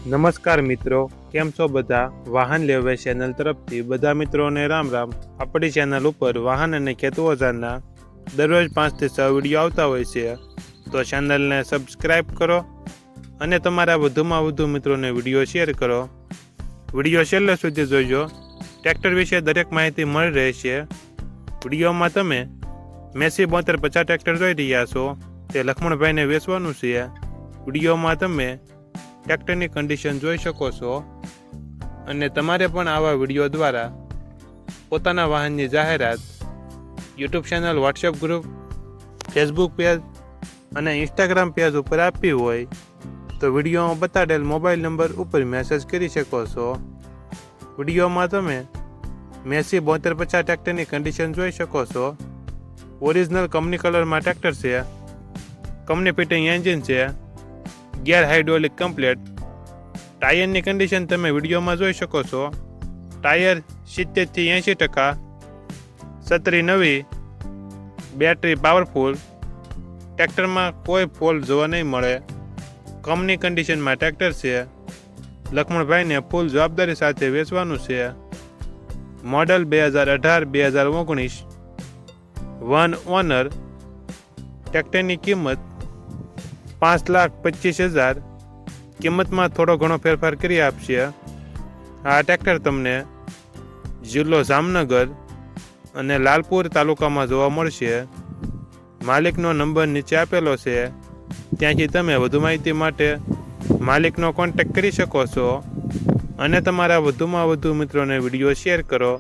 નમસ્કાર મિત્રો, કેમ છો બધા? વાહન લેવે ચેનલ તરફથી બધા મિત્રોને રામ રામ. આપણી ચેનલ ઉપર વાહન અને ખેત ઓજારના દરરોજ 5 થી 6 વિડીયો આવતા હોય છે, તો ચેનલને સબસ્ક્રાઈબ કરો અને તમારા વધુમાં વધુ મિત્રોને વિડીયો શેર કરો. વિડીયો છેલ્લે સુધી જોજો. ટ્રેક્ટર વિશે દરેક માહિતી મળી રહેશે. વિડીયોમાં તમે મેસી 7250 ટ્રેક્ટર જોઈ રહ્યા છો, તે લક્ષ્મણભાઈને વેચવાનું છે. વિડીયોમાં તમે ટ્રેક્ટરની કન્ડિશન જોઈ શકો છો અને તમારે પણ આવા વિડીયો દ્વારા પોતાના વાહનની જાહેરાત YouTube channel, WhatsApp group, Facebook page અને ઇન્સ્ટાગ્રામ પેજ ઉપર આપવી હોય તો વિડીયોમાં બતાડેલ મોબાઈલ નંબર ઉપર મેસેજ કરી શકો છો. વિડીયોમાં તમે મેસી 7250 ટ્રેક્ટરની કન્ડિશન જોઈ શકો છો. ઓરિજિનલ કંપની કલરમાં ટ્રેક્ટર છે. કંપની ફિટિંગ એન્જિન છે. Gear hydraulic complete. ટાયરની કન્ડિશન તમે વિડીયોમાં જોઈ શકો છો. ટાયર 70 થી 80%. છત્રી નવી. Battery powerful. ટ્રેક્ટરમાં કોઈ ફોલ્ટ જોવા નહીં મળે. કંપની કન્ડિશનમાં ટ્રેક્ટર છે. લક્ષ્મણભાઈને ફૂલ જવાબદારી સાથે વેચવાનું છે. મોડલ 2018-2019. 1 ઓનર. ટ્રેક્ટરની કિંમત 5,25,000. કિંમતમાં થોડો ઘણો ફેરફાર કરી આપશે. આ ટ્રેક્ટર તમને જિલ્લો જામનગર અને લાલપુર તાલુકામાં જોવા મળશે. માલિકનો નંબર નીચે આપેલો છે, ત્યાંથી તમે વધુ માહિતી માટે માલિકનો કોન્ટેક્ટ કરી શકો છો અને તમારા વધુમાં વધુ મિત્રોને વિડીયો શેર કરો.